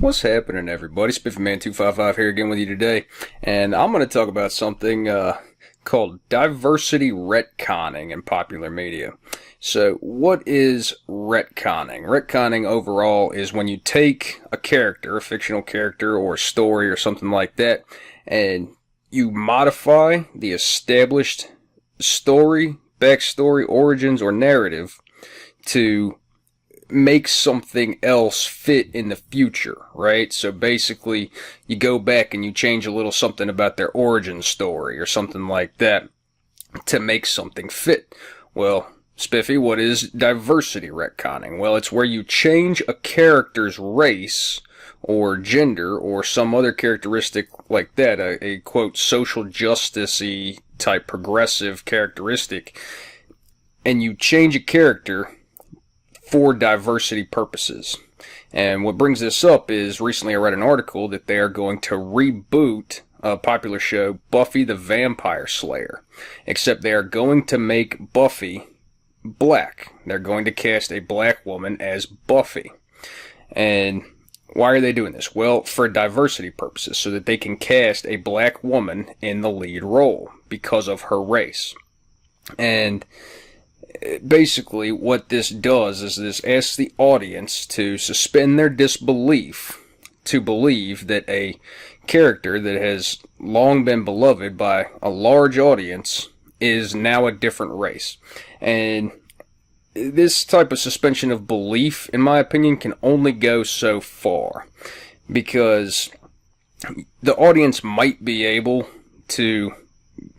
What's happening, everybody? SpiffyMan255 here again with you today, and I'm going to talk about something called diversity retconning in popular media. So, what is retconning? Retconning overall is when you take a character, a fictional character, or a story, or something like that, and you modify the established story, backstory, origins, or narrative to make something else fit in the future, right? So basically, you go back and you change a little something about their origin story or something like that to make something fit. Well, Spiffy, what is diversity retconning? Well, it's where you change a character's race or gender or some other characteristic like that, a quote, social justice-y type progressive characteristic, and you change a character for diversity purposes. And what brings this up is recently I read an article that they are going to reboot a popular show, Buffy the Vampire Slayer. Except they are going to make Buffy black. They're going to cast a black woman as Buffy. And why are they doing this? Well, for diversity purposes, so that they can cast a black woman in the lead role because of her race. And basically, what this does is this asks the audience to suspend their disbelief to believe that a character that has long been beloved by a large audience is now a different race. And this type of suspension of belief, in my opinion, can only go so far, because the audience might be able to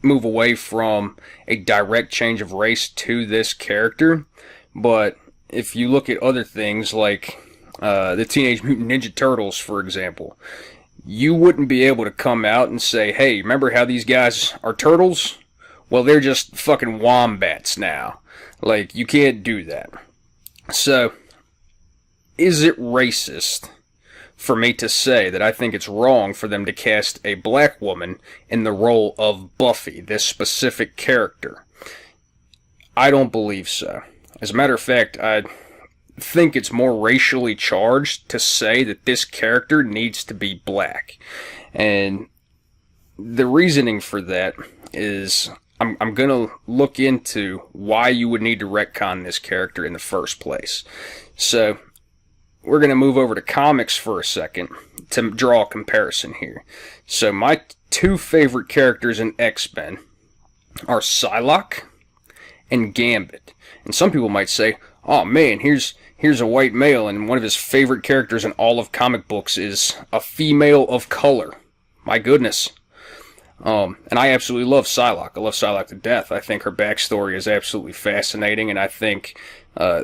move away from a direct change of race to this character, but if you look at other things like the Teenage Mutant Ninja Turtles, for example, you wouldn't be able to come out and say, hey, remember how these guys are turtles? Well, they're just fucking wombats now. Like, you can't do that. So, is it racist for me to say that I think it's wrong for them to cast a black woman in the role of Buffy, this specific character? I don't believe so. As a matter of fact, I think it's more racially charged to say that this character needs to be black. And the reasoning for that is I'm going to look into why you would need to retcon this character in the first place. So, we're going to move over to comics for a second to draw a comparison here. So my two favorite characters in X-Men are Psylocke and Gambit. And some people might say, oh man, here's a white male and one of his favorite characters in all of comic books is a female of color. My goodness. And I absolutely love Psylocke. I love Psylocke to death. I think her backstory is absolutely fascinating, and I think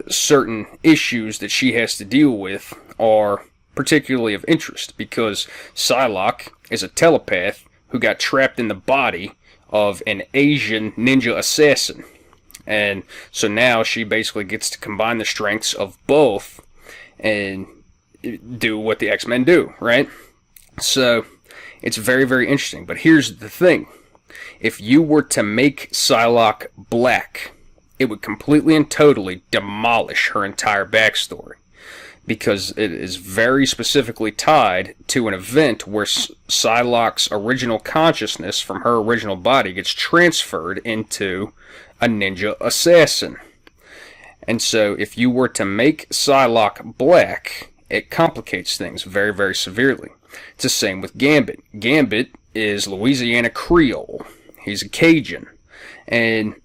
certain issues that she has to deal with are particularly of interest, because Psylocke is a telepath who got trapped in the body of an Asian ninja assassin. And so now she basically gets to combine the strengths of both and do what the X-Men do, right? So it's very, very interesting. But here's the thing. If you were to make Psylocke black, it would completely and totally demolish her entire backstory, because it is very specifically tied to an event where Psylocke's original consciousness from her original body gets transferred into a ninja assassin. And so if you were to make Psylocke black, it complicates things very, very severely. It's the same with Gambit. Gambit is Louisiana Creole. He's a Cajun. And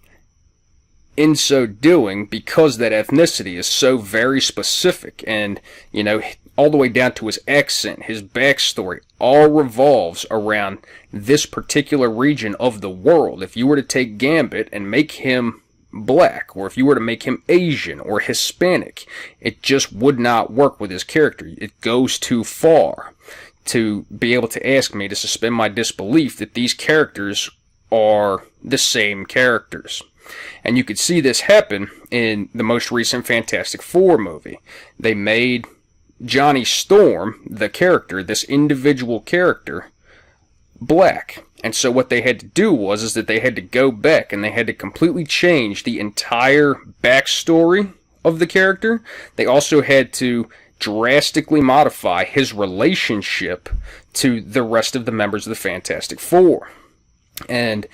in so doing, because that ethnicity is so very specific, and, you know, all the way down to his accent, his backstory, all revolves around this particular region of the world. If you were to take Gambit and make him black, or if you were to make him Asian or Hispanic, it just would not work with his character. It goes too far to be able to ask me to suspend my disbelief that these characters are the same characters. And you could see this happen in the most recent Fantastic Four movie. They made Johnny Storm, the character, this individual character, black. And so what they had to do was that they had to go back and they had to completely change the entire backstory of the character. They also had to drastically modify his relationship to the rest of the members of the Fantastic Four. And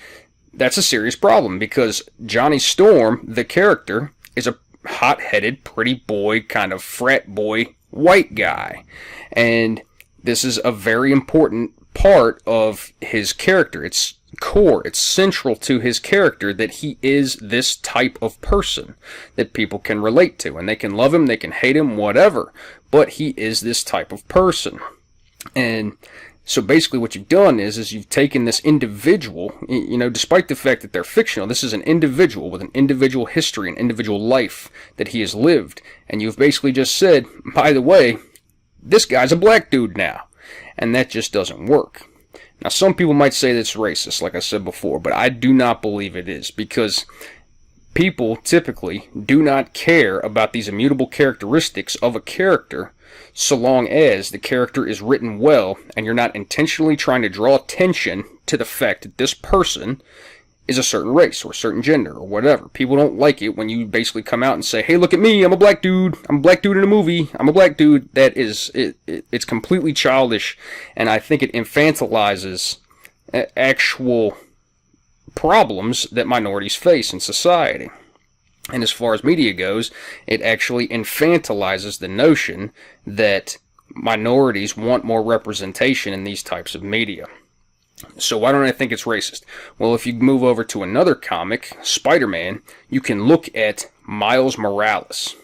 that's a serious problem because Johnny Storm, the character, is a hot-headed, pretty boy, kind of frat boy, white guy. And this is a very important part of his character. It's core, it's central to his character that he is this type of person that people can relate to. And they can love him, they can hate him, whatever. But he is this type of person. And so basically what you've done is you've taken this individual, despite the fact that they're fictional, this is an individual with an individual history, an individual life that he has lived. And you've basically just said, by the way, this guy's a black dude now. And that just doesn't work. Now, some people might say that's racist, like I said before, but I do not believe it is, because people typically do not care about these immutable characteristics of a character so long as the character is written well and you're not intentionally trying to draw attention to the fact that this person is a certain race or a certain gender or whatever. People don't like it when you basically come out and say, hey, look at me, I'm a black dude. I'm a black dude in a movie. I'm a black dude. That is, it's completely childish, and I think it infantilizes actual problems that minorities face in society. And as far as media goes, it actually infantilizes the notion that minorities want more representation in these types of media. So why don't I think it's racist? Well, if you move over to another comic, Spider-Man, you can look at Miles Morales.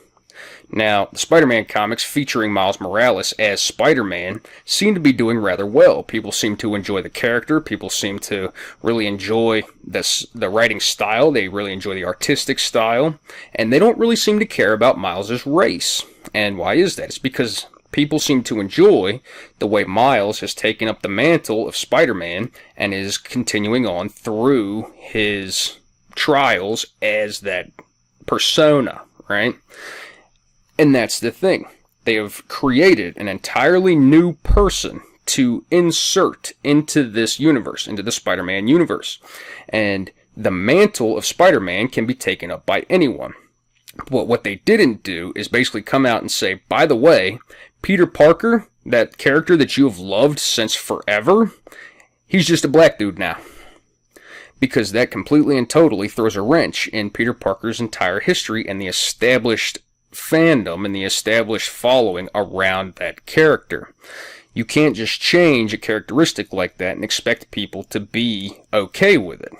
Now, the Spider-Man comics featuring Miles Morales as Spider-Man seem to be doing rather well. People seem to enjoy the character. People seem to really enjoy the writing style. They really enjoy the artistic style. And they don't really seem to care about Miles' race. And why is that? It's because people seem to enjoy the way Miles has taken up the mantle of Spider-Man and is continuing on through his trials as that persona, right? And that's the thing. They have created an entirely new person to insert into this universe, into the Spider-Man universe. And the mantle of Spider-Man can be taken up by anyone. But what they didn't do is basically come out and say, by the way, Peter Parker, that character that you have loved since forever, he's just a black dude now. Because that completely and totally throws a wrench in Peter Parker's entire history and the established fandom and the established following around that character. You can't just change a characteristic like that and expect people to be okay with it.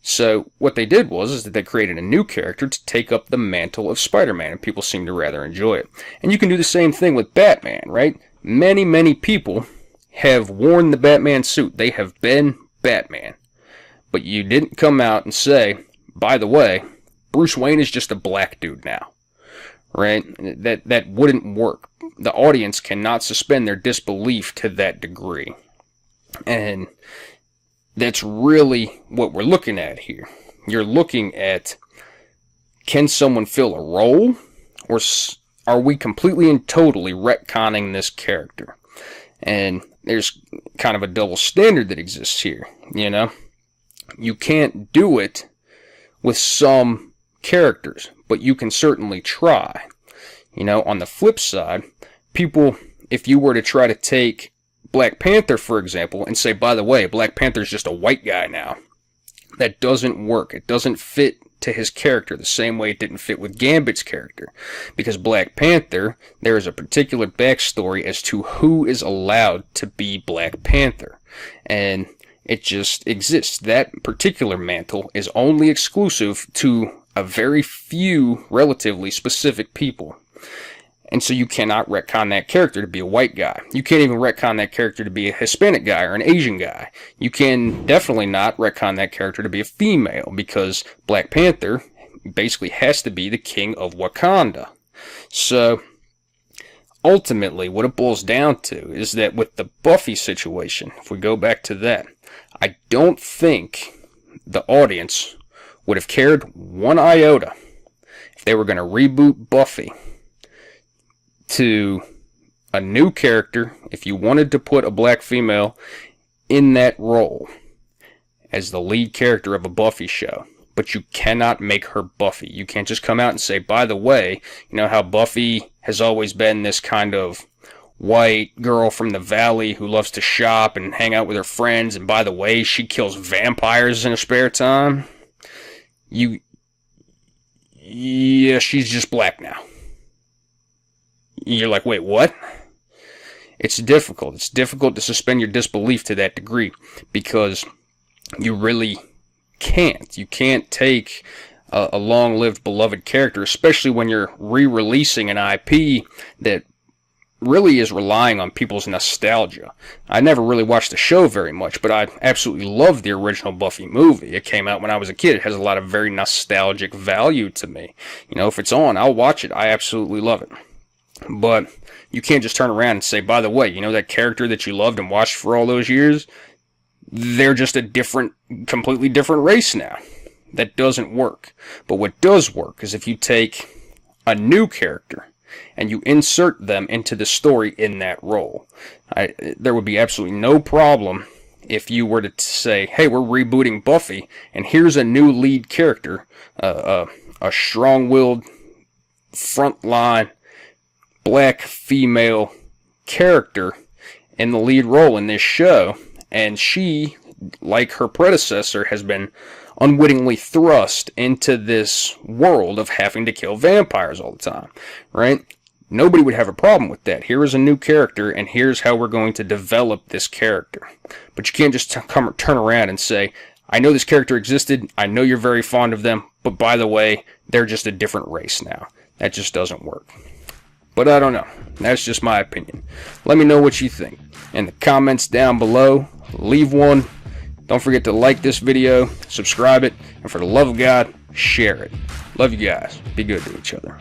So what they did was that they created a new character to take up the mantle of Spider-Man, and people seem to rather enjoy it. And you can do the same thing with Batman, right? Many, many people have worn the Batman suit. They have been Batman. But you didn't come out and say, by the way, Bruce Wayne is just a black dude now. Right? That wouldn't work. The audience cannot suspend their disbelief to that degree. And that's really what we're looking at here. You're looking at, can someone fill a role, or are we completely and totally retconning this character? And there's kind of a double standard that exists here, You can't do it with some characters, but you can certainly try. On the flip side, people, if you were to try to take Black Panther, for example, and say, by the way, Black Panther's just a white guy now, that doesn't work. It doesn't fit to his character the same way it didn't fit with Gambit's character. Because Black Panther, there is a particular backstory as to who is allowed to be Black Panther. And it just exists. That particular mantle is only exclusive to a very few relatively specific people. And so you cannot retcon that character to be a white guy. You can't even retcon that character to be a Hispanic guy or an Asian guy. You can definitely not retcon that character to be a female, because Black Panther basically has to be the king of Wakanda. So ultimately, what it boils down to is that with the Buffy situation, if we go back to that, I don't think the audience would have cared one iota if they were going to reboot Buffy to a new character, if you wanted to put a black female in that role as the lead character of a Buffy show. but you cannot make her Buffy. You can't just come out and say, by the way, you know how Buffy has always been this kind of white girl from the valley who loves to shop and hang out with her friends, and by the way, she kills vampires in her spare time? Yeah, she's just black now. You're like, wait, what? It's difficult. It's difficult to suspend your disbelief to that degree, because you really can't. You can't take a long-lived, beloved character, especially when you're re-releasing an IP that really is relying on people's nostalgia. I never really watched the show very much, but I absolutely love the original Buffy movie. It came out when I was a kid. It has a lot of very nostalgic value to me. You know, if it's on, I'll watch it. I absolutely love it. But you can't just turn around and say, by the way, you know that character that you loved and watched for all those years? They're just a completely different race now. That doesn't work. But what does work is if you take a new character and you insert them into the story in that role. There would be absolutely no problem if you were to say, hey, we're rebooting Buffy, and here's a new lead character, a strong-willed, frontline, black female character in the lead role in this show, and she, like her predecessor, has been unwittingly thrust into this world of having to kill vampires all the time, right? Nobody would have a problem with that. Here is a new character, and here's how we're going to develop this character. But you can't just turn around and say, I know this character existed, I know you're very fond of them, but by the way, they're just a different race now. That just doesn't work. But I don't know. That's just my opinion. Let me know what you think in the comments down below. Leave one. Don't forget to like this video, subscribe it, and for the love of God, share it. Love you guys. Be good to each other.